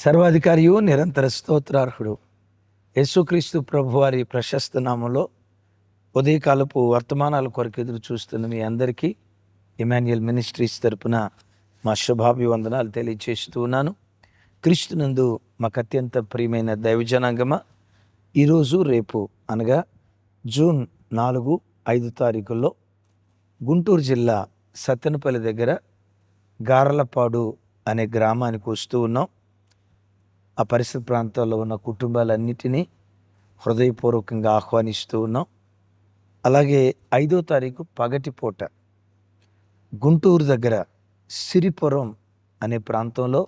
సర్వాధికారియు నిరంతర స్తోత్రార్హుడు యేసుక్రీస్తు ప్రభువారి ప్రశస్త నామంలో ఉదయకాలపు వర్తమానాల కొరకు ఎదురు చూస్తున్న మీ అందరికీ ఇమాన్యుయల్ మినిస్ట్రీస్ తరపున మా శుభాభివందనాలు తెలియచేస్తూ ఉన్నాను. క్రీస్తునందు మాకు అత్యంత ప్రియమైన దైవజనాంగమ, ఈరోజు రేపు అనగా జూన్ 4, 5 తారీఖుల్లో గుంటూరు జిల్లా సత్తెనపల్లి దగ్గర గారలపాడు అనే గ్రామానికి వస్తూ ఉన్నాం. ఆ పరిసర ప్రాంతాల్లో ఉన్న కుటుంబాలన్నిటినీ హృదయపూర్వకంగా ఆహ్వానిస్తూ ఉన్నాం. అలాగే 5వ తారీఖు పగటిపూట గుంటూరు దగ్గర సిరిపురం అనే ప్రాంతంలో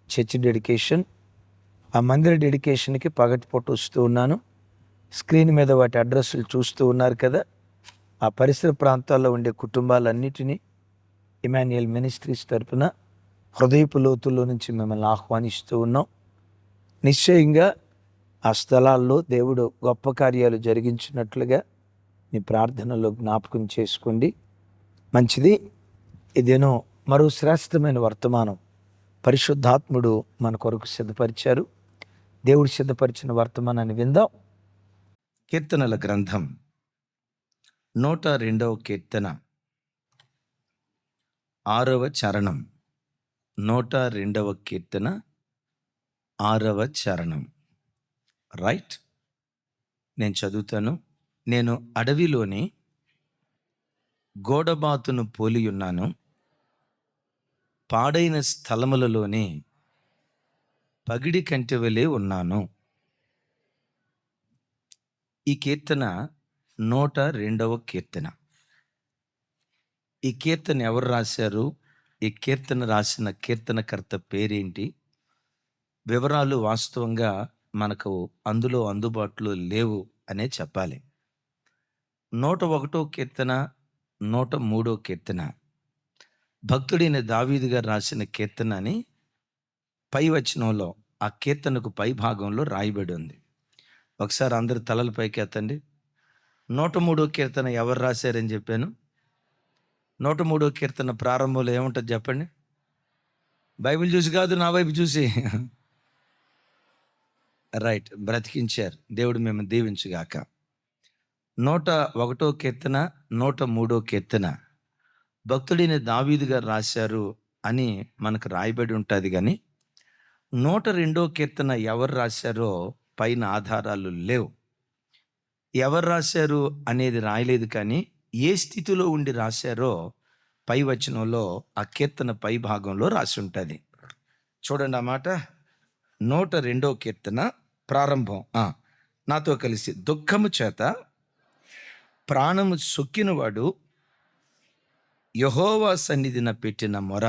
చర్చ్ డెడికేషన్. ఆ మందిర డెడికేషన్కి పగటిపూట వస్తూ ఉన్నాను. స్క్రీన్ మీద వాటి అడ్రస్లు చూస్తూ ఉన్నారు కదా. ఆ పరిసర ప్రాంతాల్లో ఉండే కుటుంబాలన్నిటినీ ఇమాన్యుయల్ మినిస్ట్రీస్ తరపున హృదయపు లోతుల్లో నుంచి మిమ్మల్ని ఆహ్వానిస్తూ ఉన్నాం. నిశ్చయంగా ఆ స్థలాల్లో దేవుడు గొప్ప కార్యాలు జరిగించినట్లుగా మీ ప్రార్థనలో జ్ఞాపకం చేసుకోండి. మంచిది. ఇదేనో మరో శ్రేష్టమైన వర్తమానం పరిశుద్ధాత్ముడు మన కొరకు సిద్ధపరిచారు. దేవుడు సిద్ధపరిచిన వర్తమానాన్ని విందాం. కీర్తనల గ్రంథం 102వ కీర్తన 6వ చరణం. 102వ కీర్తన 6వ చరణం. రైట్, నేను చదువుతాను. నేను అడవిలోని గోడబాతును పోలియున్నాను, పాడైన స్థలములలోని పగిడి కంటెవలే ఉన్నాను. ఈ కీర్తన 102వ కీర్తన. ఈ కీర్తన ఎవరు రాశారు? ఈ కీర్తన రాసిన కీర్తనకర్త పేరేంటి? వివరాలు వాస్తవంగా మనకు అందులో అందుబాటులో లేవు అనే చెప్పాలి. 101వ కీర్తన, 103వ కీర్తన భక్తుడైన దావీదు గారు రాసిన కీర్తన అని పై వచనంలో, ఆ కీర్తనకు పై భాగంలో రాయబడి ఉంది. ఒకసారి అందరు తలల పైకి ఎత్తండి. 103వ కీర్తన ఎవరు రాశారని చెప్పాను? 103వ కీర్తన ప్రారంభంలో ఏముంటుంది చెప్పండి. బైబిల్ చూసి కాదు, నా వైపు చూసి. రైట్, బ్రతికించారు. దేవుడు మేము దీవించుగాక. 101వ కీర్తన, 103వ కీర్తన భక్తుడైన దావీదు గారు రాశారు అని మనకు రాయబడి ఉంటుంది. కానీ 102వ కీర్తన ఎవరు రాశారో పైన ఆధారాలు లేవు. ఎవరు రాశారు అనేది రాయలేదు, కానీ ఏ స్థితిలో ఉండి రాశారో పై వచనంలో ఆ కీర్తన పై భాగంలో రాసి ఉంటుంది. చూడండి ఆ మాట. 102వ కీర్తన ప్రారంభం. నాతో కలిసి, దుఃఖము చేత ప్రాణము సొక్కినవాడు యెహోవా సన్నిధిన పెట్టిన మొర.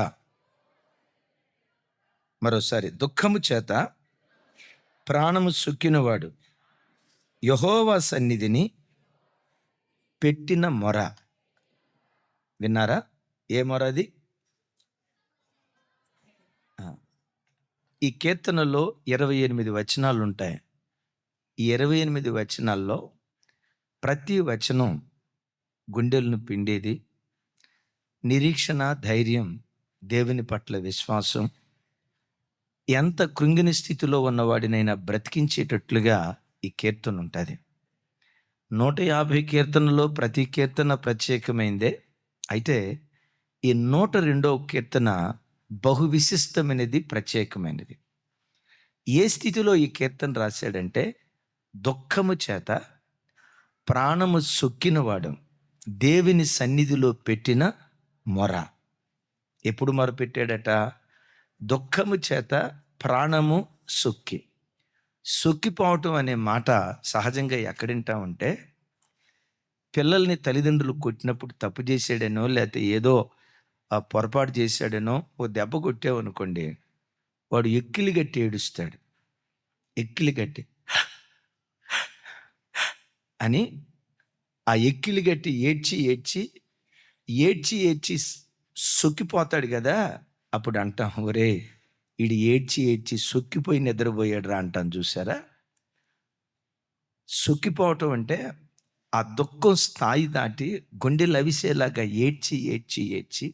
మరోసారి, దుఃఖము చేత ప్రాణము సొక్కినవాడు యెహోవా సన్నిధిని పెట్టిన మొర. విన్నారా? ఏ మొర అది? ఈ కీర్తనలో 28 వచనాలు ఉంటాయి. ఈ 28 వచనాల్లో ప్రతి వచనం గుండెలను పిండేది. నిరీక్షణ, ధైర్యం, దేవుని పట్ల విశ్వాసం, ఎంత కృంగిన స్థితిలో ఉన్నవాడినైనా బ్రతికించేటట్లుగా ఈ కీర్తన ఉంటుంది. 150 కీర్తనలో ప్రతి కీర్తన ప్రత్యేకమైందే. అయితే ఈ 102వ కీర్తన బహు విశిష్టమైనది, ప్రత్యేకమైనది. ఏ స్థితిలో ఈ కీర్తన రాశాడంటే, దుఃఖము చేత ప్రాణము సొక్కినవాడు దేవుని సన్నిధిలో పెట్టిన మొర. ఎప్పుడు మొర పెట్టాడట? దుఃఖము చేత ప్రాణము సొక్కిపోవటం అనే మాట సహజంగా ఎక్కడింటామంటే, పిల్లల్ని తల్లిదండ్రులు కొట్టినప్పుడు తప్పు చేసాడనో, లేకపోతే ఏదో పొరపాటు చేశాడనో ఓ దెబ్బ కొట్టావనుకోండి, వాడు ఎక్కిలి గట్టి ఏడుస్తాడు. ఎక్కిలి గట్టి అని ఆ ఎక్కిలి గట్టి ఏడ్చి సొక్కిపోతాడు కదా. అప్పుడు అంటాం, ఒరే ఈడు ఏడ్చి సొక్కిపోయి నిద్రపోయాడు రా అంటాం. చూసారా? సొక్కిపోవటం అంటే ఆ దుఃఖం స్థాయి దాటి గుండెలు అవిసేలాగా ఏడ్చి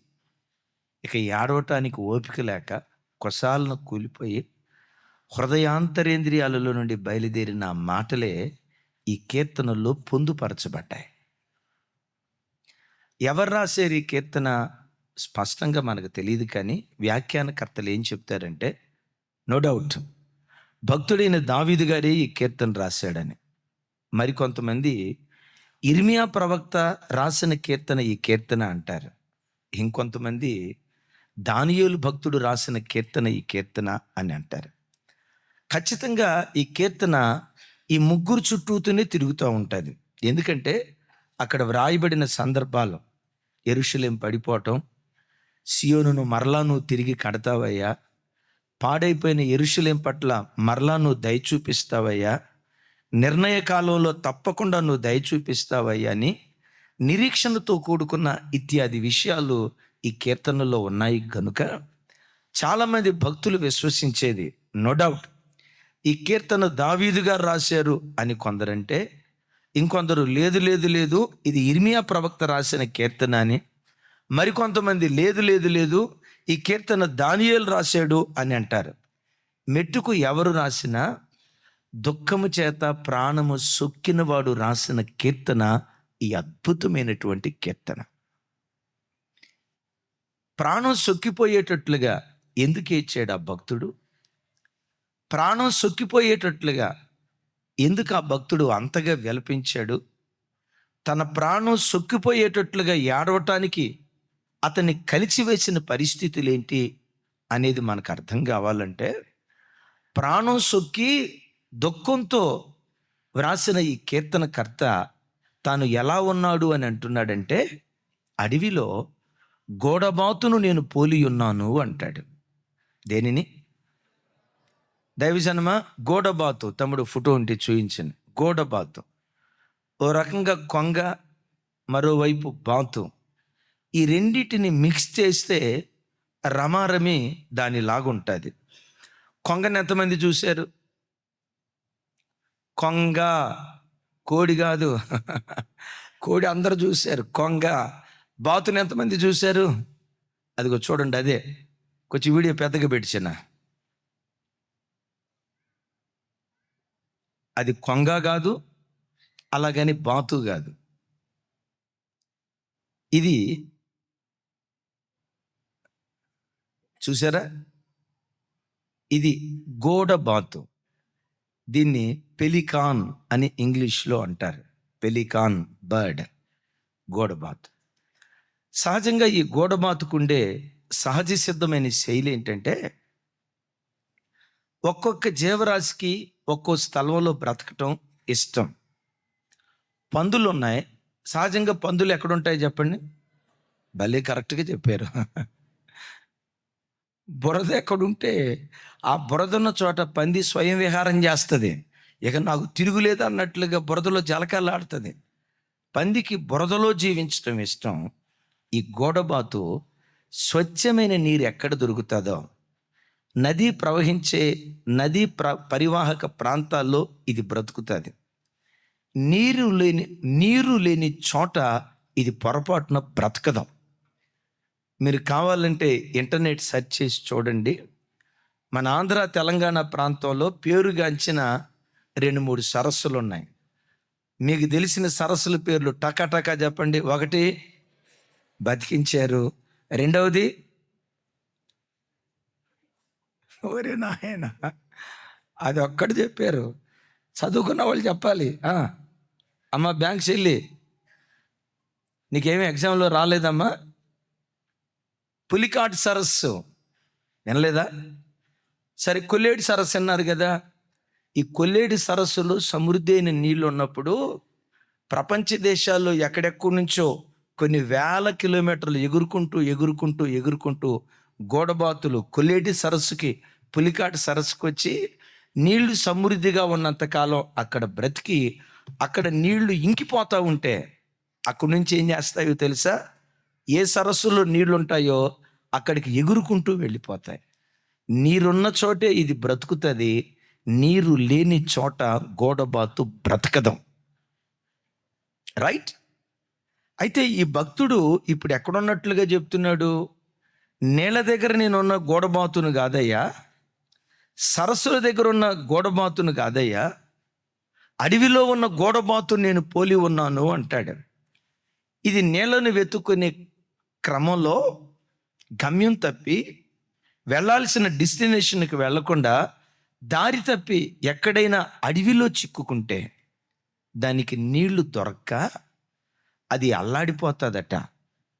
ఇక ఏడవటానికి ఓపిక లేక కొసాలను కూలిపోయి హృదయాంతరేంద్రియాలలో నుండి బయలుదేరిన ఆ మాటలే ఈ కీర్తనలో పొందుపరచబడ్డాయి. ఎవరు రాశారు ఈ కీర్తన స్పష్టంగా మనకు తెలియదు, కానీ వ్యాఖ్యానకర్తలు ఏం చెప్తారంటే, నో డౌట్ భక్తుడైన దావీదు గారే ఈ కీర్తన రాశాడని. మరికొంతమంది ఇర్మియా ప్రవక్త రాసిన కీర్తన ఈ కీర్తన అంటారు. ఇంకొంతమంది దానియేలు భక్తుడు రాసిన కీర్తన ఈ కీర్తన అని అంటారు. ఖచ్చితంగా ఈ కీర్తన ఈ ముగ్గురు చుట్టూతోనే తిరుగుతూ ఉంటుంది. ఎందుకంటే అక్కడ వ్రాయబడిన సందర్భాలు, యెరూషలేం పడిపోవటం, సియోనును మరలా నువ్వు తిరిగి కడతావయ్యా, పాడైపోయిన యెరూషలేం పట్ల మరలా నువ్వు దయ చూపిస్తావయ్యా, నిర్ణయ కాలంలో తప్పకుండా నువ్వు దయ చూపిస్తావయ్యా అని నిరీక్షణతో కూడుకున్న ఇత్యాది విషయాలు ఈ కీర్తనలో ఉన్నాయి. కనుక చాలామంది భక్తులు విశ్వసించేది, నో డౌట్ ఈ కీర్తన దావీదు గారు రాశారు అని కొందరంటే, ఇంకొందరు లేదు లేదు లేదు ఇది ఇర్మియా ప్రవక్త రాసిన కీర్తన అని, మరికొంతమంది లేదు లేదు లేదు ఈ కీర్తన దానియేలు రాశాడు అని అంటారు. మెట్టుకు ఎవరు రాసినా దుఃఖము చేత ప్రాణము సొక్కిన వాడు రాసిన కీర్తన ఈ అద్భుతమైనటువంటి కీర్తన. ప్రాణం సొక్కిపోయేటట్లుగా ఎందుకు ఏడ్చాడు ఆ భక్తుడు? ప్రాణం సొక్కిపోయేటట్లుగా ఎందుకు ఆ భక్తుడు అంతగా విలపించాడు? తన ప్రాణం సొక్కిపోయేటట్లుగా ఏడవటానికి అతన్ని కలిసివేసిన పరిస్థితులు ఏంటి అనేది మనకు అర్థం కావాలంటే, ప్రాణం సొక్కి దుఃఖంతో వ్రాసిన ఈ కీర్తనకర్త తాను ఎలా ఉన్నాడు అని అంటున్నాడంటే, అడవిలో గోడబాతును నేను పోలి ఉన్నాను అంటాడు. దేనిని? దైవజనమ, గోడబాతు. తమ్ముడు ఫోటో ఉంటే చూయించండి. గోడబాతు ఓ రకంగా కొంగ, మరోవైపు బాతు. ఈ రెండిటిని మిక్స్ చేస్తే రమారమి దానిలాగుంటుంది. కొంగని ఎంతమంది చూశారు? కొంగ, కోడి కాదు. కోడి అందరూ చూశారు. కొంగ. బాతుని ఎంతమంది చూశారు? అదిగో చూడండి, అదే. కొంచెం వీడియో పెద్దగా పెట్టిన. అది కొంగ కాదు, అలాగని బాతు కాదు. ఇది చూసారా? ఇది గోడబాతు. దీన్ని పెలికాన్ అని ఇంగ్లీష్లో అంటారు. పెలికాన్ బర్డ్, గోడబాతు. సహజంగా ఈ గోడబాతుకుండే సహజ సిద్ధమైన శైలి ఏంటంటే, ఒక్కొక్క జీవరాశికి ఒక్కో స్థలంలో బ్రతకటం ఇష్టం. పందులు ఉన్నాయి. సహజంగా పందులు ఎక్కడుంటాయి చెప్పండి? భలే కరెక్ట్గా చెప్పారు. బురద ఎక్కడుంటే ఆ బురద ఉన్న చోట పంది స్వయం విహారం చేస్తుంది. ఇక నాకు తిరుగులేదు అన్నట్లుగా బురదలో జలకాలాడుతుంది. పందికి బురదలో జీవించడం ఇష్టం. ఈ గోడబాతు స్వచ్ఛమైన నీరు ఎక్కడ దొరుకుతుందో, నది ప్రవహించే పరివాహక ప్రాంతాల్లో ఇది బ్రతుకుతుంది. నీరు లేని చోట ఇది పొరపాటున బ్రతకదు. మీరు కావాలంటే ఇంటర్నెట్ సెర్చ్ చేసి చూడండి. మన ఆంధ్ర తెలంగాణ ప్రాంతంలో పేరుగాంచిన 2-3 సరస్సులు ఉన్నాయి. మీకు తెలిసిన సరస్సుల పేర్లు టకాటకా చెప్పండి. ఒకటి బతికించారు, రెండవది ఓరే నాయన అది ఒక్కటి చెప్పారు. చదువుకున్న వాళ్ళు చెప్పాలి. అమ్మ బ్యాంక్స్ వెళ్ళి, నీకేమీ ఎగ్జామ్లో రాలేదమ్మా? పులికాట్ సరస్సు వినలేదా? సరే, కొల్లేటి సరస్సు అన్నారు కదా. ఈ కొల్లేటి సరస్సులో సమృద్ధి అయిన నీళ్ళు ఉన్నప్పుడు ప్రపంచ దేశాల్లో ఎక్కడెక్కడి నుంచో కొన్ని వేల కిలోమీటర్లు ఎగురుకుంటూ గోడబాతులు కొల్లేటి సరస్సుకి, పులికాటి సరస్సుకి వచ్చి నీళ్లు సమృద్ధిగా ఉన్నంతకాలం అక్కడ బ్రతికి, అక్కడ నీళ్లు ఇంకిపోతూ ఉంటే అక్కడి నుంచి ఏం చేస్తాయో తెలుసా? ఏ సరస్సులో నీళ్లు ఉంటాయో అక్కడికి ఎగురుకుంటూ వెళ్ళిపోతాయి. నీరున్న చోటే ఇది బ్రతుకుతుంది, నీరు లేని చోట గోడబాతు బ్రతకదాం. రైట్? అయితే ఈ భక్తుడు ఇప్పుడు ఎక్కడున్నట్లుగా చెప్తున్నాడు? నీళ్ళ దగ్గర నేనున్న గోడబాతును కాదయ్యా, సరస్సుల దగ్గర ఉన్న గోడబాతును కాదయ్యా, అడవిలో ఉన్న గోడబాతును నేను పోలి ఉన్నాను అంటాడు. ఇది నీళ్లను వెతుక్కునే క్రమంలో గమ్యం తప్పి వెళ్ళాల్సిన డెస్టినేషన్కి వెళ్లకుండా దారి తప్పి ఎక్కడైనా అడవిలో చిక్కుకుంటే దానికి నీళ్లు దొరక్క అది అల్లాడిపోతుందట,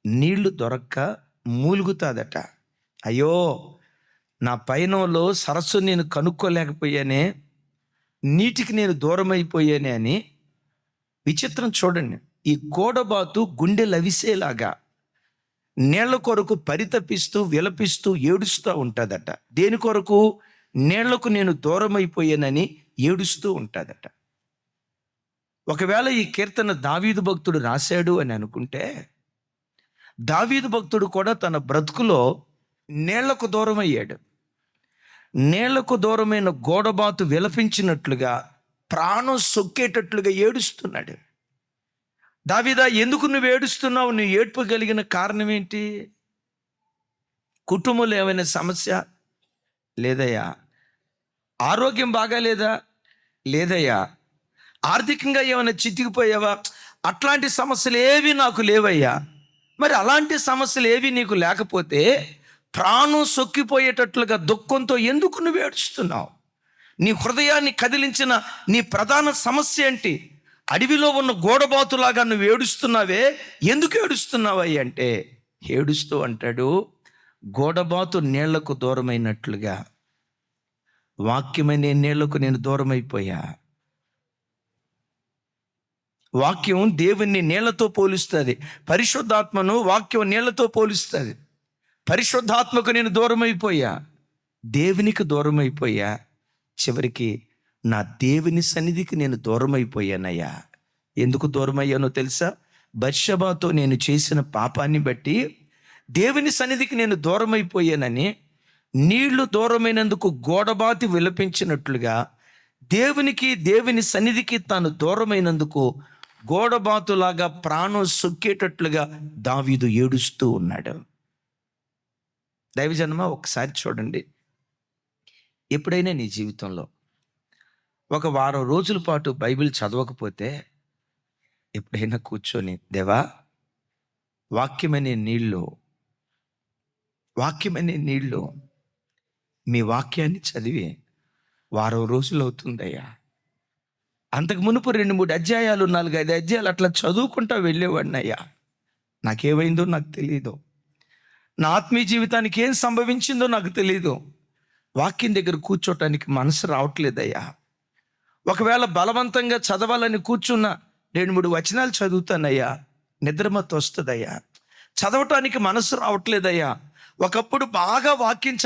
నీళ్లు దొరక్క మూలుగుతుందట. అయ్యో, నా పయనంలో సరస్సు నేను కనుక్కోలేకపోయానే, నీటికి నేను దూరం అయిపోయానే అని. విచిత్రం చూడండి, ఈ గోడబాతు గుండె లవిసేలాగా నీళ్ల కొరకు పరితపిస్తూ విలపిస్తూ ఏడుస్తూ ఉంటుందట. దేని కొరకు? నీళ్లకు నేను దూరం అయిపోయానని ఏడుస్తూ ఉంటుందట. ఒకవేళ ఈ కీర్తన దావీదు భక్తుడు రాశాడు అని అనుకుంటే, దావీదు భక్తుడు కూడా తన బ్రతుకులో నీళ్లకు దూరం అయ్యాడు. నీళ్లకు దూరమైన గోడబాతు విలపించినట్లుగా, ప్రాణం సొక్కేటట్లుగా ఏడుస్తున్నాడు. దావీదా, ఎందుకు నువ్వు ఏడుస్తున్నావు? నువ్వు ఏడ్పు కలిగిన కారణం ఏంటి? కుటుంబంలో ఏమైనా సమస్య? లేదయ్యా. ఆరోగ్యం బాగాలేదా? లేదయ్యా. ఆర్థికంగా ఏమైనా చితికిపోయావా? అట్లాంటి సమస్యలు ఏవి నాకు లేవయ్యా. మరి అలాంటి సమస్యలు ఏవి నీకు లేకపోతే ప్రాణం సొక్కిపోయేటట్లుగా దుఃఖంతో ఎందుకు నువ్వు ఏడుస్తున్నావు? నీ హృదయాన్ని కదిలించిన నీ ప్రధాన సమస్య ఏంటి? అడవిలో ఉన్న గోడబాతులాగా నువ్వు ఏడుస్తున్నావే, ఎందుకు ఏడుస్తున్నావయ్య అంటే, ఏడుస్తూ అంటాడు, గోడబాతు నీళ్లకు దూరమైనట్లుగా వాక్యమనే నీళ్లకు నేను దూరమైపోయా. వాక్యం దేవుణ్ణి నీళ్లతో పోలుస్తుంది, పరిశుద్ధాత్మను వాక్యం నీళ్లతో పోలుస్తుంది. పరిశుద్ధాత్మకు నేను దూరమైపోయా, దేవునికి దూరమైపోయా, చివరికి నా దేవుని సన్నిధికి నేను దూరమైపోయానయ్యా. ఎందుకు దూరమయ్యానో తెలుసా? బత్షెబతో నేను చేసిన పాపాన్ని బట్టి దేవుని సన్నిధికి నేను దూరమైపోయానని. నీళ్లు దూరమైనందుకు గోడబాతి విలపించినట్లుగా దేవునికి, దేవుని సన్నిధికి తాను దూరమైనందుకు గోడబాతులాగా ప్రాణం సొక్కేటట్లుగా దావీదు ఏడుస్తూ ఉన్నాడు. దైవజనమ, ఒకసారి చూడండి, ఎప్పుడైనా నీ జీవితంలో ఒక వారం రోజుల పాటు బైబిల్ చదవకపోతే ఎప్పుడైనా కూర్చొని, దేవా, వాక్యమనే నీళ్ళు మీ వాక్యాన్ని చదివి వారం రోజులు అవుతుందయ్యా. అంతకు మునుపు 2-3 అధ్యాయాలు, 4-5 అధ్యాయాలు అట్లా చదువుకుంటా వెళ్ళేవాడిని అయ్యా. నాకేమైందో నాకు తెలియదు, నా ఆత్మీయ జీవితానికి ఏం సంభవించిందో నాకు తెలియదు. వాక్యం దగ్గర కూర్చోటానికి మనసు రావట్లేదయ్యా. ఒకవేళ బలవంతంగా చదవాలని కూర్చున్నా 2-3 వచనాలు చదువుతానయ్యా, నిద్రమత్తు వస్తుందయ్యా. చదవటానికి మనసు రావట్లేదయ్యా. ఒకప్పుడు బాగా వాక్యం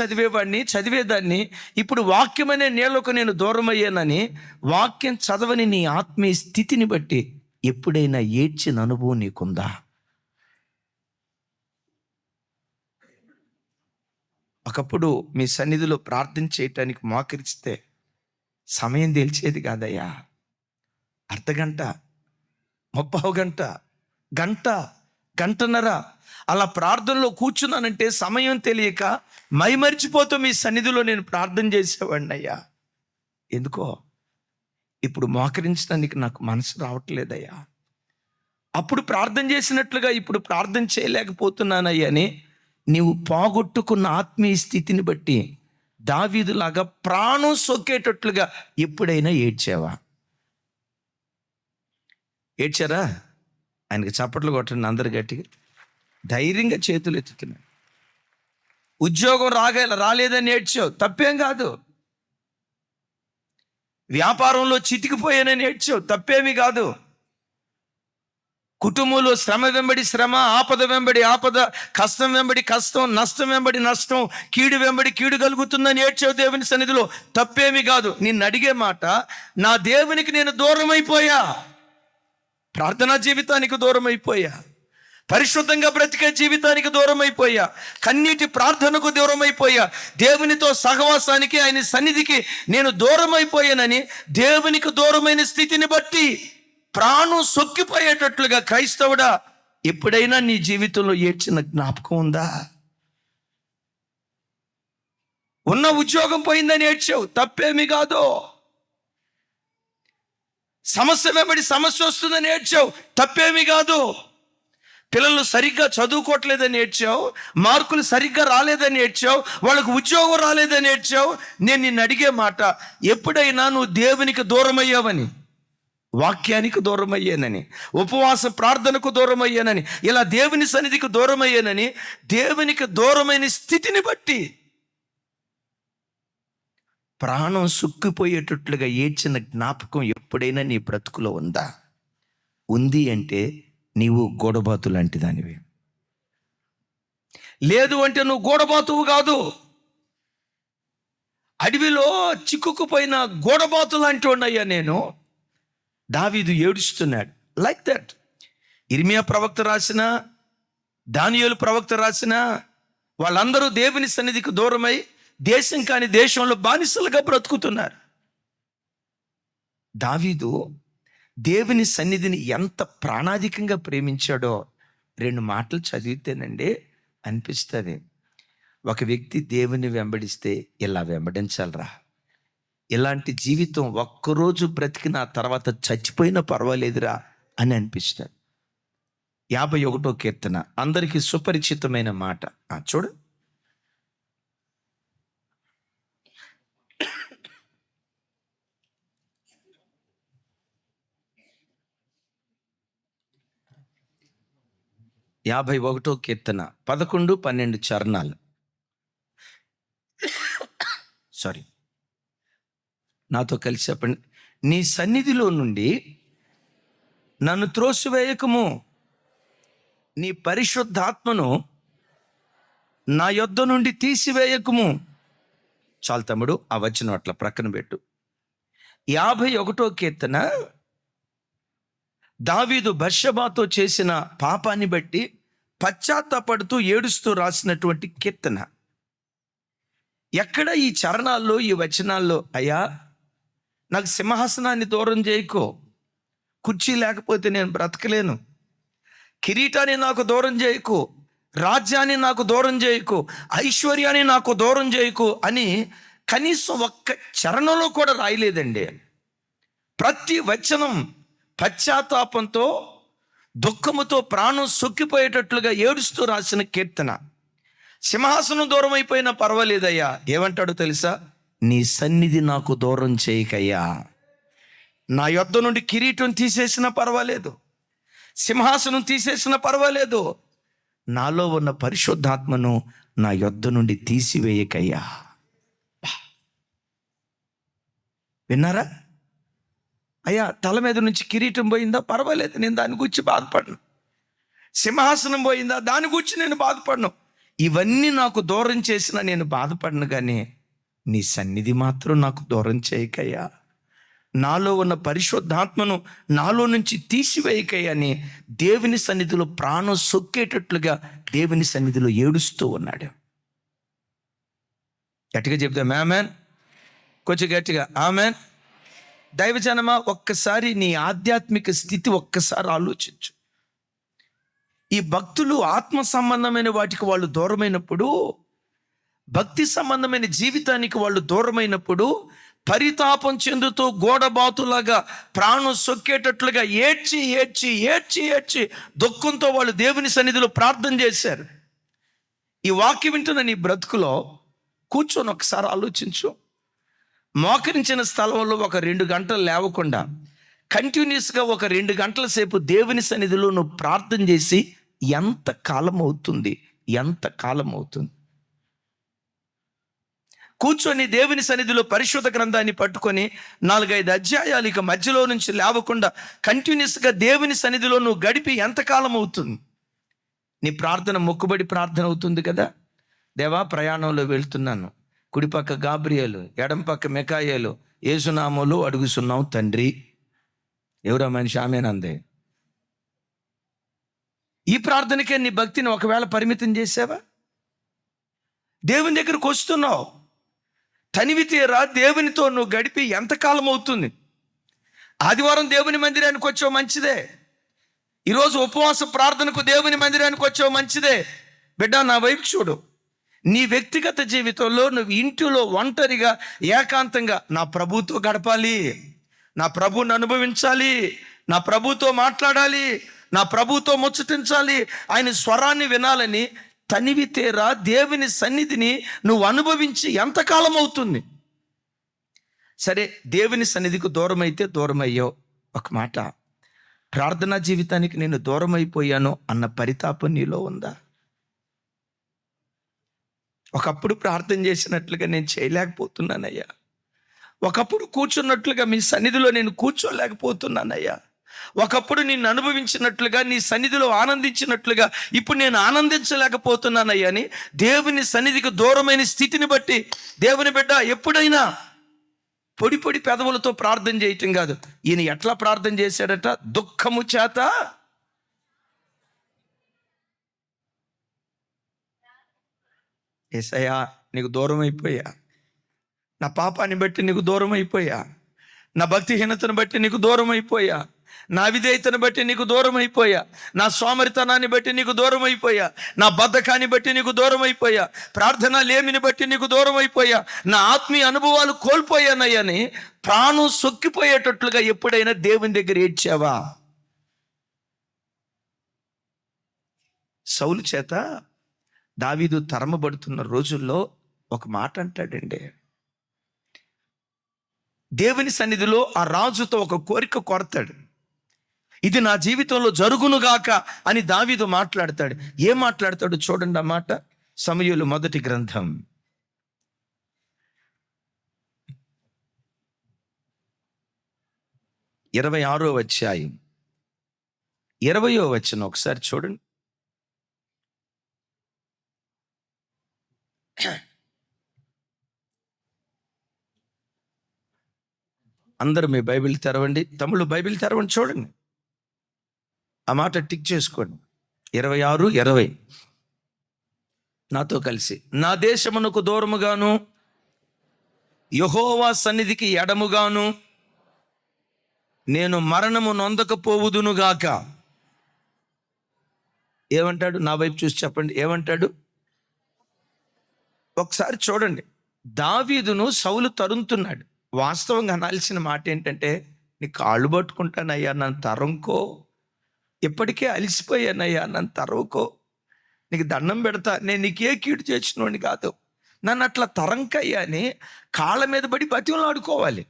చదివేదాన్ని, ఇప్పుడు వాక్యమనే నీళ్లకు నేను దూరం అయ్యానని. వాక్యం చదవని నీ ఆత్మీయ స్థితిని బట్టి ఎప్పుడైనా ఏడ్చిన అనుభవం నీకుందా? ఒకప్పుడు మీ సన్నిధిలో ప్రార్థన చేయటానికి మోకరిస్తే సమయం తెలిసేది కాదయ్యా. అర్ధగంట, 30 గంట, గంటన్నర అలా ప్రార్థనలో కూర్చున్నానంటే సమయం తెలియక మైమరిచిపోతూ మీ సన్నిధిలో నేను ప్రార్థన చేసేవాడిని అయ్యా. ఎందుకో ఇప్పుడు మోకరించడానికి నాకు మనసు రావట్లేదయ్యా. అప్పుడు ప్రార్థన చేసినట్లుగా ఇప్పుడు ప్రార్థన చేయలేకపోతున్నానయ్యా అని నీవు పోగొట్టుకున్న ఆత్మీయ స్థితిని బట్టి దావీదులాగా ప్రాణం సొక్కేటట్లుగా ఎప్పుడైనా ఏడ్చావా? ఏడ్చారా? ఆయనకి చప్పట్లు కొట్టండి అందరు గట్టిగా. ధైర్యంగా చేతులు ఎత్తుతున్నాడు. ఉద్యోగం రాలేదని ఏడ్చావు, తప్పేం కాదు. వ్యాపారంలో చితికిపోయానని ఏడ్చావు, తప్పేమీ కాదు. కుటుంబంలో శ్రమ వెంబడి శ్రమ, ఆపద వెంబడి ఆపద, కష్టం వెంబడి కష్టం, నష్టం వెంబడి నష్టం, కీడు వెంబడి కీడు కలుగుతుందని ఏడ్చావు దేవుని సన్నిధిలో, తప్పేమీ కాదు. నిన్ను అడిగే మాట, నా దేవునికి నేను దూరం అయిపోయా, ప్రార్థనా జీవితానికి దూరం అయిపోయా, పరిశుద్ధంగా బ్రతికే జీవితానికి దూరం అయిపోయా, కన్నీటి ప్రార్థనకు దూరం అయిపోయా, దేవునితో సహవాసానికి, ఆయన సన్నిధికి నేను దూరం అయిపోయానని దేవునికి దూరమైన స్థితిని బట్టి ప్రాణం సొక్కిపోయేటట్లుగా క్రైస్తవుడా ఎప్పుడైనా నీ జీవితంలో ఏడ్చిన జ్ఞాపకం ఉందా? ఉన్న ఉద్యోగం పోయిందని ఏడ్చావు, తప్పేమి కాదు. సమస్య వెంబడి సమస్య వస్తుందని ఏడ్చావు, తప్పేమి కాదు. పిల్లలు సరిగ్గా చదువుకోవట్లేదని ఏడ్చావు, మార్కులు సరిగ్గా రాలేదని ఏడ్చావు, వాళ్ళకు ఉద్యోగం రాలేదని ఏడ్చావు. నేను నిన్ను అడిగే మాట, ఎప్పుడైనా నువ్వు దేవునికి దూరం అయ్యావని, వాక్యానికి దూరం అయ్యానని, ఉపవాస ప్రార్థనకు దూరం అయ్యానని, ఇలా దేవుని సన్నిధికి దూరం అయ్యానని, దేవునికి దూరమైన స్థితిని బట్టి ప్రాణం సుక్కిపోయేటట్లుగా ఏడ్చిన జ్ఞాపకం ఎప్పుడైనా నీ బ్రతుకులో ఉందా? ఉంది అంటే నీవు గోడబాతు లాంటి దానివి. లేదు అంటే నువ్వు గోడబాతువు కాదు, అడవిలో చిక్కుకుపోయిన గోడబాతు లాంటి ఉన్నాయా నేను. దావీదు ఏడుస్తున్నాడు లైక్ దట్. ఇర్మియా ప్రవక్త రాసిన, దానియేలు ప్రవక్త రాసిన, వాళ్ళందరూ దేవుని సన్నిధికి దూరమై దేశం కాని దేశంలో బానిసలుగా బ్రతుకుతున్నారు. దావీదు దేవుని సన్నిధిని ఎంత ప్రాణాధికంగా ప్రేమించాడో 2 మాటలు చదివితేనండి అనిపిస్తుంది. ఒక వ్యక్తి దేవుని వెంబడిస్తే ఇలా వెంబడించాలరా, ఇలాంటి జీవితం ఒక్కరోజు బ్రతికిన తర్వాత చచ్చిపోయినా పర్వాలేదురా అని అనిపిస్తుంది. 51వ కీర్తన అందరికీ సుపరిచితమైన మాట. చూడు, యాభై 51వ కీర్తన 11, 12 చరణాలు. సారీ, నాతో కలిసి చెప్పండి. నీ సన్నిధిలో నుండి నన్ను త్రోసివేయకము, నీ పరిశుద్ధాత్మను నా యొద్ద నుండి తీసివేయకము. చాలు తమ్ముడు, ఆ వచనం అట్లా ప్రక్కన పెట్టు. 51వ కీర్తన దావీదు బత్షెబాతో చేసిన పాపాన్ని బట్టి పశ్చాత్తాపడుతూ ఏడుస్తూ రాసినటువంటి కీర్తన. ఎక్కడ ఈ చరణాల్లో, ఈ వచనాల్లో, అయ్యా నాకు సింహాసనాన్ని దూరం చేయకో, కుర్చీ లేకపోతే నేను బ్రతకలేను, కిరీటాన్ని నాకు దూరం చేయకు, రాజ్యాన్ని నాకు దూరం చేయకు, ఐశ్వర్యాన్ని నాకు దూరం చేయకు అని కనీసం ఒక్క చరణంలో కూడా రాయలేదండి. ప్రతి వచనం పశ్చాత్తాపంతో, దుఃఖముతో ప్రాణం సొక్కిపోయేటట్లుగా ఏడుస్తూ రాసిన కీర్తన. సింహాసనం దూరం అయిపోయినా పర్వాలేదయ్యా, ఏమంటాడో తెలుసా? నీ సన్నిధి నాకు దూరం చేయకయ్యా. నా యొద్ద నుండి కిరీటం తీసేసినా పర్వాలేదు, సింహాసనం తీసేసినా పర్వాలేదు, నాలో ఉన్న పరిశుద్ధాత్మను నా యొద్ద నుండి తీసివేయకయ్యా. విన్నారా? అయ్యా, తల మీద నుంచి కిరీటం పోయిందా? పర్వాలేదు, నేను దాని గురించి బాధపడను. సింహాసనం పోయిందా? దాని గురించి నేను బాధపడను. ఇవన్నీ నాకు దూరం చేసినా నేను బాధపడను, కానీ నీ సన్నిధి మాత్రం నాకు దూరం చేయకయ్యా. నాలో ఉన్న పరిశుద్ధాత్మను నాలో నుంచి తీసివేయకయ్యా అని దేవుని సన్నిధిలో ప్రాణం సొక్కేటట్లుగా దేవుని సన్నిధిలో ఏడుస్తూ ఉన్నాడు. గట్టిగా చెప్తాం ఆమెన్. కొంచెం గట్టిగా ఆమెన్. దైవజనమా, ఒక్కసారి నీ ఆధ్యాత్మిక స్థితి ఒక్కసారి ఆలోచించు. ఈ భక్తులు ఆత్మ సంబంధమైన వాటికి వాళ్ళు దూరమైనప్పుడు, భక్తి సంబంధమైన జీవితానికి వాళ్ళు దూరమైనప్పుడు, పరితాపం చెందుతూ గోడబాతులాగా ప్రాణం సొక్కేటట్లుగా ఏడ్చి ఏడ్చి ఏడ్చి ఏడ్చి దుఃఖంతో వాళ్ళు దేవుని సన్నిధిలో ప్రార్థన చేశారు. ఈ వాక్యం వింటున్న నీ బ్రతుకులో కూర్చొని ఒకసారి ఆలోచించు. మోకరించిన స్థలంలో ఒక 2 గంటలు లేవకుండా కంటిన్యూస్గా ఒక 2 గంటల సేపు దేవుని సన్నిధిలో నువ్వు ప్రార్థన చేసి ఎంత కాలం అవుతుంది? ఎంత కాలం అవుతుంది? కూర్చొని దేవుని సన్నిధిలో పరిశుద్ధ గ్రంథాన్ని పట్టుకొని 4-5 అధ్యాయాలు ఇక మధ్యలో నుంచి లేవకుండా కంటిన్యూస్గా దేవుని సన్నిధిలో నువ్వు గడిపి ఎంతకాలం అవుతుంది? నీ ప్రార్థన మొక్కుబడి ప్రార్థన అవుతుంది కదా. దేవా, ప్రయాణంలో వెళ్తున్నాను, కుడిపక్క గాబ్రియేలు, ఎడంపక్క మికాయేలు, యేసునామములో అడుగుతున్నాం తండ్రి. ఎవరో మనిషి ఆమేనందే. ఈ ప్రార్థనకే నీ భక్తిని ఒకవేళ పరిమితం చేసావా? దేవుని దగ్గరకు వస్తున్నావు, తనివి తీరా దేవునితో నువ్వు గడిపి ఎంతకాలం అవుతుంది? ఆదివారం దేవుని మందిరానికి వచ్చావు, మంచిదే. ఈరోజు ఉపవాస ప్రార్థనకు దేవుని మందిరానికి వచ్చావు, మంచిదే. బిడ్డ, నా వైపు చూడు. నీ వ్యక్తిగత జీవితంలో నువ్వు ఇంటిలో ఒంటరిగా ఏకాంతంగా నా ప్రభుతో గడపాలి, నా ప్రభుని అనుభవించాలి, నా ప్రభుతో మాట్లాడాలి, నా ప్రభుతో ముచ్చటించాలి, ఆయన స్వరాన్ని వినాలని తనివి తీరా దేవుని సన్నిధిని నువ్వు అనుభవించి ఎంతకాలం అవుతుంది? సరే, దేవుని సన్నిధికి దూరం అయితే దూరం అయ్యావు, ఒక మాట. ప్రార్థనా జీవితానికి నేను దూరం అయిపోయాను అన్న పరితాపం నీలో ఉందా? ఒకప్పుడు ప్రార్థన చేసినట్లుగా నేను చేయలేకపోతున్నానయ్యా, ఒకప్పుడు కూర్చున్నట్లుగా మీ సన్నిధిలో నేను కూర్చోలేకపోతున్నానయ్యా, ఒకప్పుడు నిన్ను అనుభవించినట్లుగా నీ సన్నిధిలో ఆనందించినట్లుగా ఇప్పుడు నేను ఆనందించలేకపోతున్నానయ్యా అని దేవుని సన్నిధికి దూరమైన స్థితిని బట్టి దేవుని బిడ్డ ఎప్పుడైనా పొడి పొడి పెదవులతో ప్రార్థన చేయటం కాదు. ఈయన ఎట్లా ప్రార్థన చేశాడట? దుఃఖము చేత యేసయ్యా నీకు దూరం అయిపోయా, నా పాపాన్ని బట్టి నీకు దూరం అయిపోయా, నా భక్తిహీనతను బట్టి నీకు దూరం అయిపోయా, నా విధేయతను బట్టి నీకు దూరం అయిపోయా, నా సోమరితనాన్ని బట్టి నీకు దూరం అయిపోయా, నా బద్ధకాన్ని బట్టి నీకు దూరం అయిపోయా, ప్రార్థన లేమిని బట్టి నీకు దూరం అయిపోయా, నా ఆత్మీయ అనుభవాలు కోల్పోయానయ్యని ప్రాణం సొక్కిపోయేటట్లుగా ఎప్పుడైనా దేవుని దగ్గర ఏడ్చావా? సౌలు చేత దావీదు తరమబడుతున్న రోజుల్లో ఒక మాట అంటాడండి. దేవుని సన్నిధిలో ఆ రాజుతో ఒక కోరిక కోరతాడు. ఇది నా జీవితంలో జరుగునుగాక అని దావీదు మాట్లాడతాడు. ఏం మాట్లాడతాడు చూడండి ఆ మాట. సమూయేలు మొదటి గ్రంథం 26వ అధ్యాయం 20వ వచనం ఒకసారి చూడండి. అందరూ మీ బైబిల్ తెరవండి, తమ్ముళ్ళు బైబిల్ తెరవండి, చూడండి ఆ మాట టిక్ చేసుకోండి. 26, 20 నాతో కలిసి. నా దేశమునకు దూరముగాను యెహోవా సన్నిధికి ఎడముగాను నేను మరణము నొందకపోవుదునుగాక. ఏమంటాడు? నా వైపు చూసి చెప్పండి, ఏమంటాడు? ఒకసారి చూడండి. దావీదును సౌలు తరుముతున్నాడు. వాస్తవంగా అనాల్సిన మాట ఏంటంటే, నీ కాళ్ళు పట్టుకుంటానయ్యా, నన్ను తరంకో, ఇప్పటికే అలసిపోయానయ్యా, నన్ను తరవుకో, నీకు దండం పెడతా, నేను నీకే కీడు చేసినోడిని కాదు, నన్ను అట్లా తరంకయ్యా అని కాళ్ళ మీద పడి బతిమలాడుకోవాలి.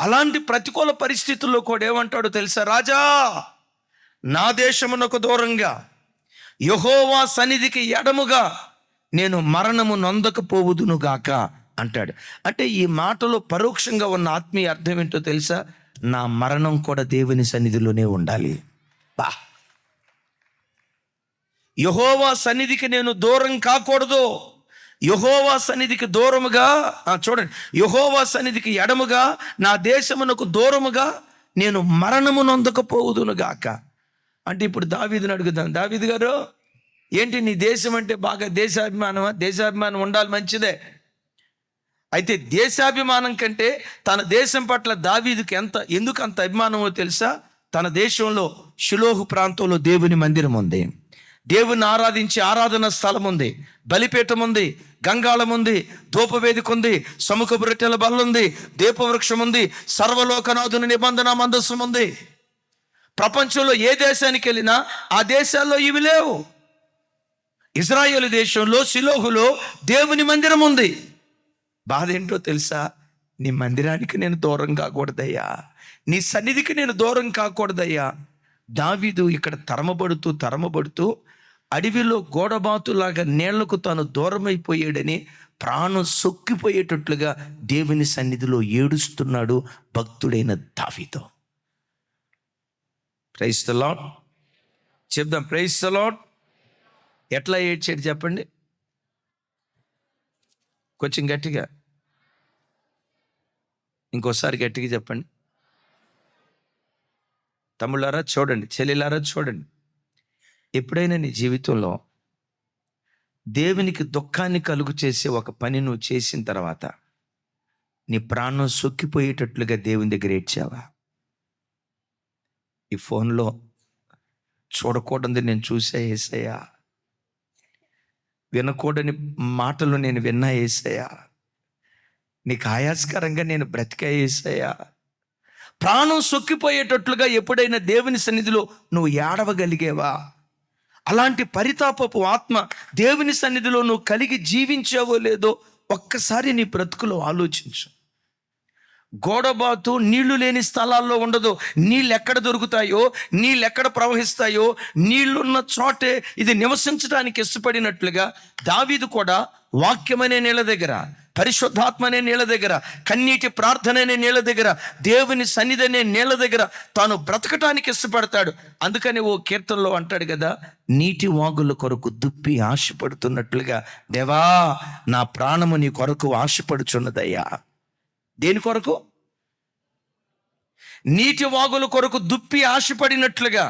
అలాంటి ప్రతికూల పరిస్థితుల్లో కూడా ఏమంటాడో తెలుసా? రాజా, నా దేశమునకు దూరంగా యెహోవా సన్నిధికి ఎడముగా నేను మరణము నొందకపోవుదునుగాక అంటాడు. అంటే ఈ మాటలో పరోక్షంగా ఉన్న ఆత్మీయ అర్థం ఏంటో తెలుసా? నా మరణం కూడా దేవుని సన్నిధిలోనే ఉండాలి. యెహోవా సన్నిధికి నేను దూరం కాకూడదు. యెహోవా సన్నిధికి దూరముగా, చూడండి, యెహోవా సన్నిధికి ఎడముగా నా దేశమునకు దూరముగా నేను మరణము నొందకపోవుదునుగాక. అంటే ఇప్పుడు దావీదుని అడుగుదాం, దావీదు గారు ఏంటి నీ దేశం అంటే బాగా దేశాభిమానమా? దేశాభిమానం ఉండాలి, మంచిదే. అయితే దేశాభిమానం కంటే తన దేశం పట్ల దావీదుకి ఎందుకు అంత అభిమానమో తెలుసా? తన దేశంలో షిలోహు ప్రాంతంలో దేవుని మందిరం ఉంది, దేవుని ఆరాధించే ఆరాధన స్థలం ఉంది, బలిపీఠం ఉంది, గంగాళం ఉంది, ధూపవేదిక ఉంది, సముఖపు రొట్టెల బల్ల ఉంది, దీపవృక్షం ఉంది, సర్వలోకనాథుని నిబంధన మందస్సం ఉంది. ప్రపంచంలో ఏ దేశానికి వెళ్ళినా ఆ దేశాల్లో ఇవి లేవు. ఇజ్రాయేలు దేశంలో షిలోహులో దేవుని మందిరం ఉంది. బాధ ఏంటో తెలుసా? నీ మందిరానికి నేను దూరం కాకూడదయ్యా, నీ సన్నిధికి నేను దూరం కాకూడదయ్యా. దావీదు ఇక్కడ తరమబడుతూ అడవిలో గోడబాతులాగా నీళ్లకు తాను దూరమైపోయాడని ప్రాణం సొక్కిపోయేటట్లుగా దేవుని సన్నిధిలో ఏడుస్తున్నాడు భక్తుడైన దావీదు. ప్రైజ్ ది లార్డ్ చెప్దాం, ప్రైజ్ ది లార్డ్. ఎట్లా ఏడ్చాడు చెప్పండి, కొంచెం గట్టిగా, ఇంకోసారి గట్టిగా చెప్పండి. తమ్ముళ్ళారా చూడండి, చెల్లెలారా చూడండి. ఎప్పుడైనా నీ జీవితంలో దేవునికి దుఃఖాన్ని కలుగు చేసే ఒక పని నువ్వు చేసిన తర్వాత నీ ప్రాణం సొక్కిపోయేటట్లుగా దేవుని దగ్గర ఏడ్చావా? ఈ ఫోన్లో చూడకూడదు నేను చూసా యేసయ్యా, వినకూడని మాటలు నేను విన్నా యేసయ్యా, నీకు ఆయాస్కరంగా నేను బ్రతికా యేసయ్యా. ప్రాణం సొక్కిపోయేటట్లుగా ఎప్పుడైనా దేవుని సన్నిధిలో నువ్వు ఏడవగలిగేవా? అలాంటి పరితాపపు ఆత్మ దేవుని సన్నిధిలో నువ్వు కలిగి జీవించావో లేదో ఒక్కసారి నీ బ్రతుకులో ఆలోచించు. గోడబాతు నీళ్లు లేని స్థలాల్లో ఉండదు. నీళ్ళు ఎక్కడ దొరుకుతాయో, నీళ్ళు ఎక్కడ ప్రవహిస్తాయో, నీళ్లున్న చోటే ఇది నివసించడానికి ఇష్టపడినట్లుగా దావీదు కూడా వాక్యమనే నీళ్ళ దగ్గర, పరిశుద్ధాత్మ అనే నీళ్ళ దగ్గర, కన్నీటి ప్రార్థన అనే నీళ్ళ దగ్గర, దేవుని సన్నిధి అనే నీళ్ళ దగ్గర తాను బ్రతకటానికి ఇష్టపడతాడు. అందుకని ఓ కీర్తనలో అంటాడు కదా, నీటి వాగుల కొరకు దుప్పి ఆశపడుతున్నట్లుగా దేవా నా ప్రాణము నీ కొరకు ఆశపడుచున్నదయ్యా. దేని కొరకు? నీటి వాగుల కొరకు దుప్పి ఆశపడినట్లుగా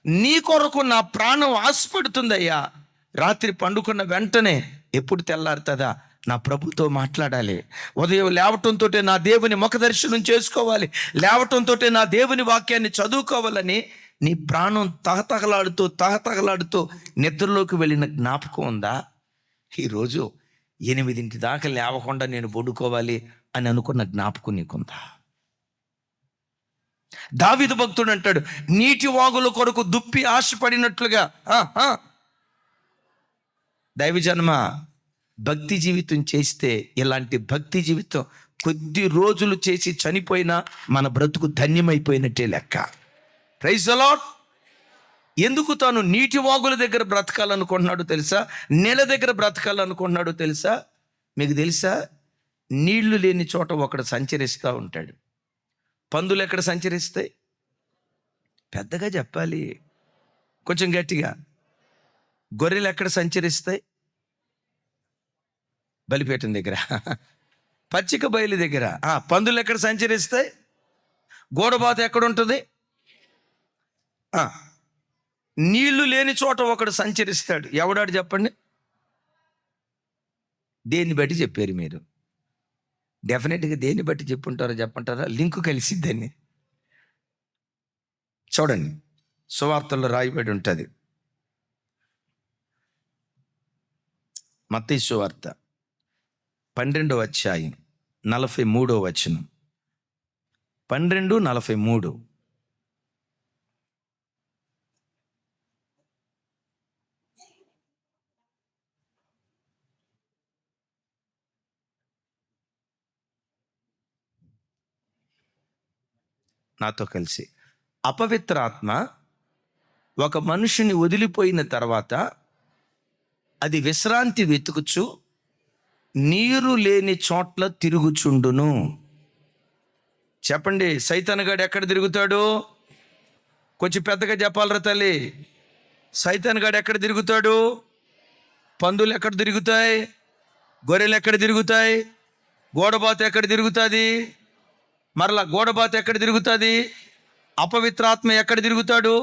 నీ కొరకు నా ప్రాణం ఆశపడుతుందయ్యా. రాత్రి పండుకున్న వెంటనే ఎప్పుడు తెల్లారుతుందా నా ప్రభుతో మాట్లాడాలి. ఉదయం లేవటంతో నా దేవుని ముఖ దర్శనం చేసుకోవాలి, లేవటంతో నా దేవుని వాక్యాన్ని చదువుకోవాలని నీ ప్రాణం తహతహలాడుతూ నిద్రలోకి వెళ్ళిన జ్ఞాపకం ఉందా? ఈరోజు 8 దాకా లేవకుండా నేను పడుకోవాలి అని అనుకున్న జ్ఞాపకం నీకుందా? దావీదు భక్తుడు అంటాడు, నీటి వాగుల కొరకు దుప్పి ఆశపడినట్లుగా. దైవజన్మ భక్తి జీవితం చేస్తే, ఇలాంటి భక్తి జీవితం కొద్ది రోజులు చేసి చనిపోయినా మన బ్రతుకు ధన్యమైపోయినట్టే లెక్క. Praise the Lord. ఎందుకు తాను నీటి వాగుల దగ్గర బ్రతకాలనుకుంటున్నాడు తెలుసా? నీళ్ళ దగ్గర బ్రతకాలనుకుంటున్నాడు తెలుసా? మీకు తెలుసా, నీళ్లు లేని చోట ఒకడు సంచరిస్తూ ఉంటాడు. పందులు ఎక్కడ సంచరిస్తాయి? పెద్దగా చెప్పాలి, కొంచెం గట్టిగా. గొర్రెలు ఎక్కడ సంచరిస్తాయి? బలిపీఠం దగ్గర, పచ్చిక బయలు దగ్గర. పందులు ఎక్కడ సంచరిస్తాయి? గోడబాత ఎక్కడ ఉంటుంది? నీళ్లు లేని చోట ఒకడు సంచరిస్తాడు. ఎవడాడు చెప్పండి? దేన్ని బట్టి చెప్పారు మీరు? డెఫినెట్గా దేన్ని బట్టి చెప్పుంటారో చెప్పంటారా? లింకు కలిసిద్దని చూడండి, సువార్తల్లో రాయబడి ఉంటుంది. మత్తయి సువార్త 12వ అధ్యాయం 43వ వచనం. 12:43. నాతో కలిసి. అపవిత్ర ఆత్మ ఒక మనుషుని వదిలిపోయిన తర్వాత అది విశ్రాంతి వెతుకుచు నీరు లేని చోట్ల తిరుగుచుండును. చెప్పండి, సైతానుగాడు ఎక్కడ తిరుగుతాడు? కొంచెం పెద్దగా చెప్పాలరా తల్లి. సైతానుగాడు ఎక్కడ తిరుగుతాడు? పందులు ఎక్కడ తిరుగుతాయి? గొర్రెలు ఎక్కడ తిరుగుతాయి? గోడబాత ఎక్కడ తిరుగుతుంది? మరలా గోడబాత ఎక్కడ తిరుగుతుంది? అపవిత్రాత్మ ఎక్కడ తిరుగుతాడు?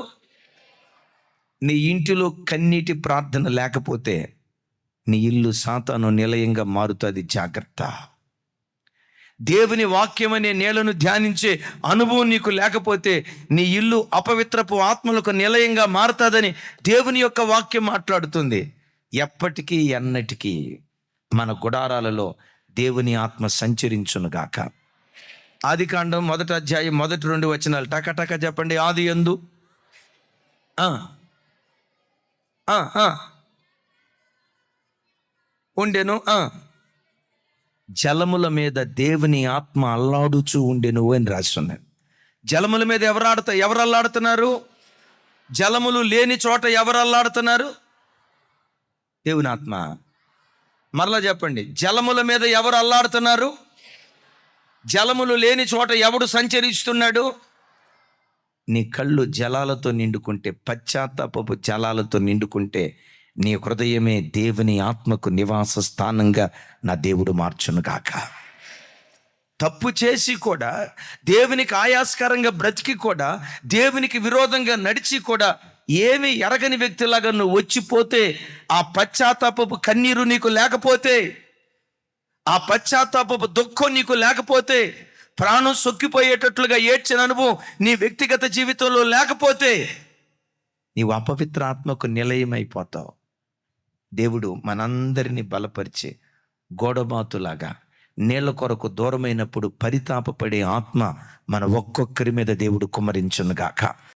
నీ ఇంటిలో కన్నీటి ప్రార్థన లేకపోతే నీ ఇల్లు సాతాను నిలయంగా మారుతుంది. జాగ్రత్త. దేవుని వాక్యం అనే నేలను ధ్యానించే అనుభవం నీకు లేకపోతే నీ ఇల్లు అపవిత్రపు ఆత్మలకు నిలయంగా మారుతుందని దేవుని యొక్క వాక్యం మాట్లాడుతుంది. ఎప్పటికీ ఎన్నటికీ మన గుడారాలలో దేవుని ఆత్మ సంచరించునుగాక. ఆదికాండం 1వ అధ్యాయం 1-2 వచనాలు టకటక చెప్పండి. ఆది యందు ఉండెను, జలముల మీద దేవుని ఆత్మ అల్లాడుచూ ఉండెను అని రాస్తున్నాడు. జలముల మీద ఎవరు అల్లాడుతున్నారు? జలములు లేని చోట ఎవరు అల్లాడుతున్నారు? దేవుని ఆత్మ. మరలా చెప్పండి, జలముల మీద ఎవరు అల్లాడుతున్నారు? జలములు లేని చోట ఎవడు సంచరిస్తున్నాడు? నీ కళ్ళు జలాలతో నిండుకుంటే, పశ్చాత్తాపపు జలాలతో నిండుకుంటే నీ హృదయమే దేవుని ఆత్మకు నివాస స్థానంగా నా దేవుడు మార్చునుగాక. తప్పు చేసి కూడా, దేవునికి ఆయాస్కరంగా బ్రతికి కూడా, దేవునికి విరోధంగా నడిచి కూడా ఏమి ఎరగని వ్యక్తిలాగా నువ్వు వచ్చిపోతే, ఆ పశ్చాత్తాపపు కన్నీరు నీకు లేకపోతే, ఆ పశ్చాత్తాపపు దుఃఖం నీకు లేకపోతే, ప్రాణం సొక్కిపోయేటట్లుగా ఏడ్చిన అనుభవం నీ వ్యక్తిగత జీవితంలో లేకపోతే, నీవు అపవిత్ర ఆత్మకు నిలయమైపోతావు. దేవుడు మనందరినీ బలపరిచి గోడబాతులాగా నీళ్ళ కొరకు దూరమైనప్పుడు పరితాపపడే ఆత్మ మన ఒక్కొక్కరి మీద దేవుడు కుమ్మరించునుగాక.